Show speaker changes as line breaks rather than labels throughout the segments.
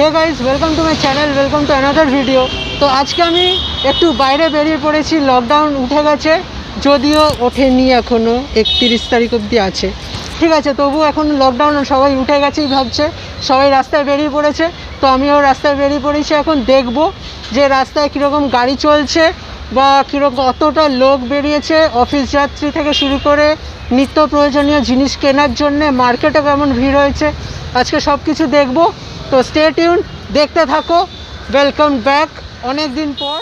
Hey guys, welcome to my channel, welcome to another video. তো আজকে আমি একটু বাইরে বেরিয়ে পড়েছি। লকডাউন উঠে গেছে, যদিও ওঠেনি, এখনও 31 তারিখ অবধি আছে। ঠিক আছে, তবু এখন লকডাউন সবাই উঠে গেছেই ভাবছে, সবাই রাস্তায় বেরিয়ে পড়েছে। তো আমিও রাস্তায় বেরিয়ে পড়েছি। এখন দেখব যে রাস্তায় কীরকম গাড়ি চলছে বা কীরকম কতটা লোক বেরিয়েছে, অফিস যাত্রী থেকে শুরু করে নিত্য প্রয়োজনীয় জিনিস কেনার জন্যে মার্কেটে কেমন ভিড় হয়েছে, আজকে সব কিছু দেখবো। তো স্টে টিউন, দেখতে থাকো। ওয়েলকাম ব্যাক অনেক দিন পর।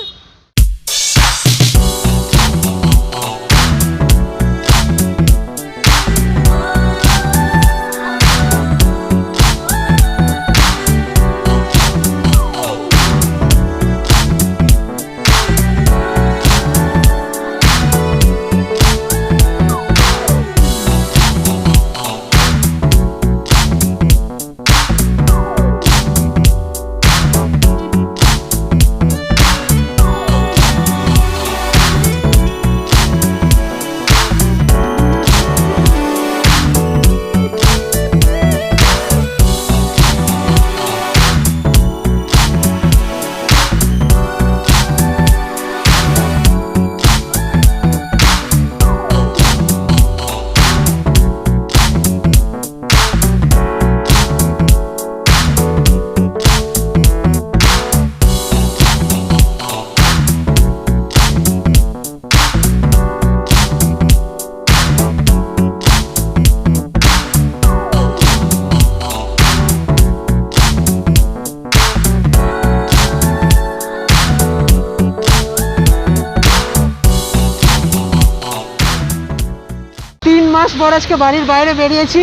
3 মাস পর আজকে বাড়ির বাইরে বেরিয়েছি।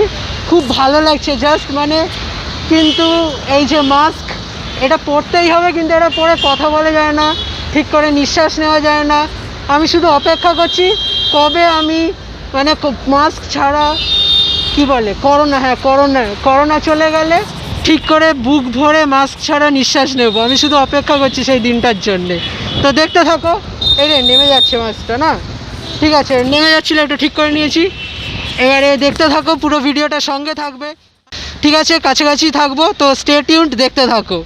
খুব ভালো লাগছে জাস্ট, মানে কিন্তু এই যে মাস্ক, এটা পরতেই হবে, কিন্তু এটা পরে কথা বলা যায় না, ঠিক করে নিঃশ্বাস নেওয়া যায় না। আমি শুধু অপেক্ষা করছি কবে আমি মানে মাস্ক ছাড়া, কি বলে, করোনা চলে গেলে ঠিক করে বুক ভরে মাস্ক ছাড়া নিঃশ্বাস নেব। আমি শুধু অপেক্ষা করছি সেই দিনটার জন্যে। তো দেখতে থাকো। এই রে নেমে যাচ্ছে মাস্কটা, না ঠিক আছে, নেমে যাচ্ছিলো, একটু ঠিক করে নিয়েছি। এবারে দেখতে থাকো, পুরো ভিডিওটা সঙ্গে থাকবে, ঠিক আছে, কাছাকাছি থাকবো। তো স্টে টিউনড, দেখতে থাকো।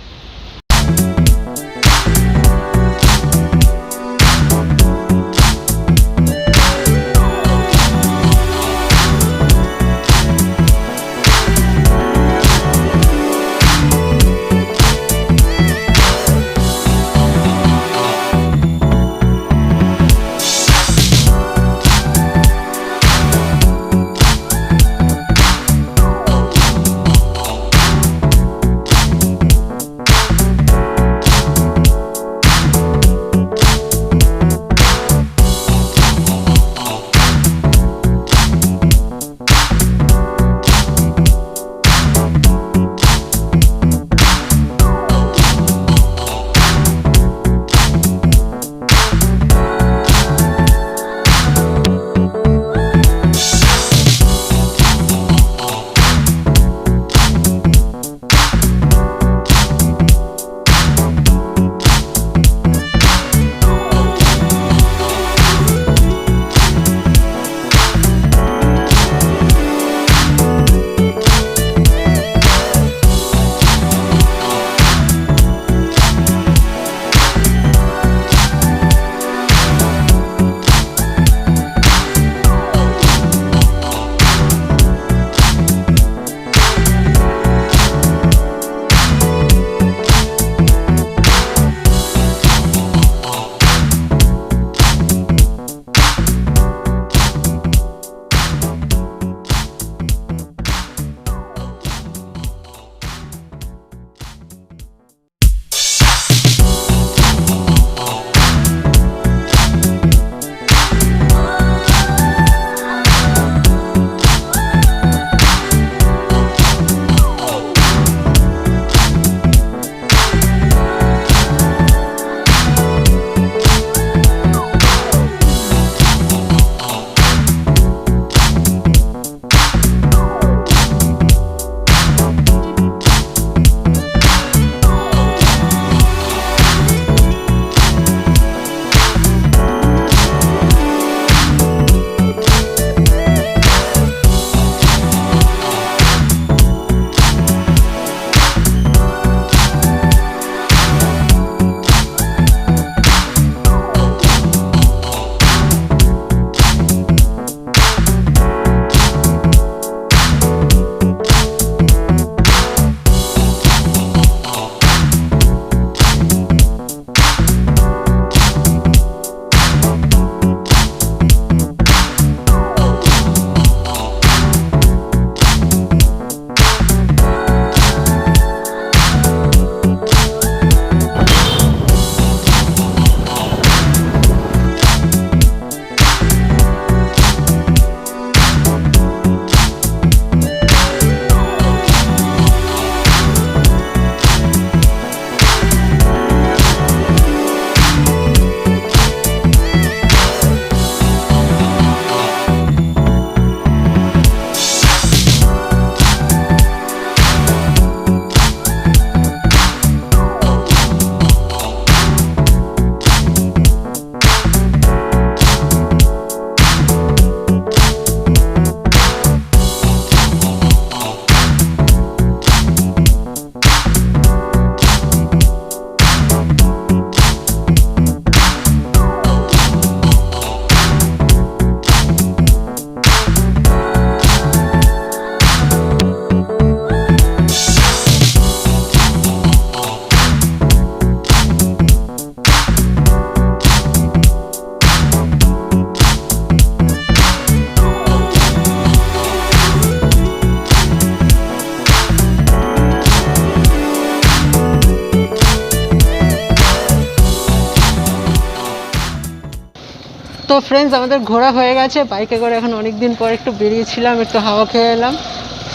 তো ফ্রেন্ডস, আমাদের ঘোরা হয়ে গেছে, বাইকে করে এখন অনেক দিন পর একটু বেরিয়েছিলাম, একটু হাওয়া খেয়ে এলাম।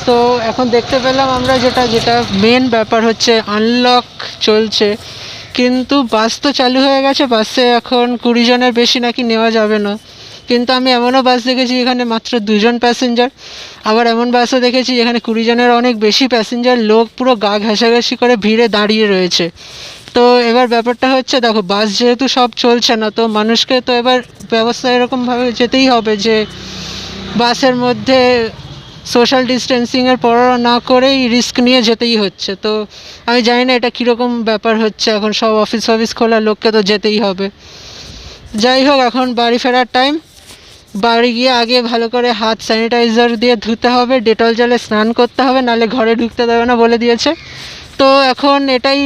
তো এখন দেখতে পেলাম আমরা যেটা মেন ব্যাপার হচ্ছে আনলক চলছে, কিন্তু বাস তো চালু হয়ে গেছে, বাসে এখন 20 জনের বেশি নাকি নেওয়া যাবে না। কিন্তু আমি এমনও বাস দেখেছি এখানে মাত্র 2 জন প্যাসেঞ্জার, আবার এমন বাসও দেখেছি এখানে 20 জনের অনেক বেশি প্যাসেঞ্জার, লোক পুরো গা ঘেঁষাঘেঁষি করে ভিড়ে দাঁড়িয়ে রয়েছে। তো এবার ব্যাপারটা হচ্ছে, দেখো বাস যেহেতু সব চলছে না, তো মানুষকে তো এবার ব্যবস্থা এরকমভাবে যেতেই হবে যে বাসের মধ্যে সোশ্যাল ডিস্টেন্সিংয়ের পরোয়া না করেই রিস্ক নিয়ে যেতেই হচ্ছে। তো আমি জানি না এটা কীরকম ব্যাপার হচ্ছে, এখন সব অফিস খোলা, লোককে তো যেতেই হবে। যাই হোক, এখন বাড়ি ফেরার টাইম। বাড়ি গিয়ে আগে ভালো করে হাত স্যানিটাইজার দিয়ে ধুতে হবে, ডেটল জলে স্নান করতে হবে, নাহলে ঘরে ঢুকতে দেবে না বলে দিয়েছে। তো এখন এটাই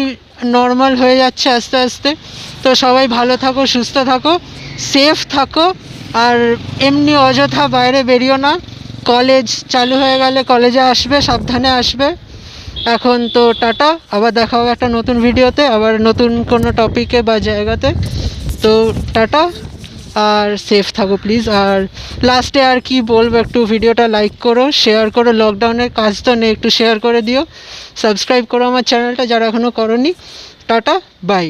নর্মাল হয়ে যাচ্ছে আস্তে আস্তে। তো সবাই ভালো থাকো, সুস্থ থাকো, সেফ থাকো, আর এমনি অযথা বাইরে বেরিও না। কলেজ চালু হয়ে গেলে কলেজে আসবে, সাবধানে আসবে। এখন তো টাটা, আবার দেখা হবে একটা নতুন ভিডিওতে, আবার নতুন কোনো টপিকে বা জায়গাতে। তো টাটা, আর সেফ থাকো প্লিজ। আর লাস্টে আর কি বলবো, একটু ভিডিওটা লাইক করো, শেয়ার করো, লকডাউনের কাজ তো নেই, একটু শেয়ার করে দিও, সাবস্ক্রাইব করো আমার চ্যানেলটা যারা এখনও করোনি। Tata, by.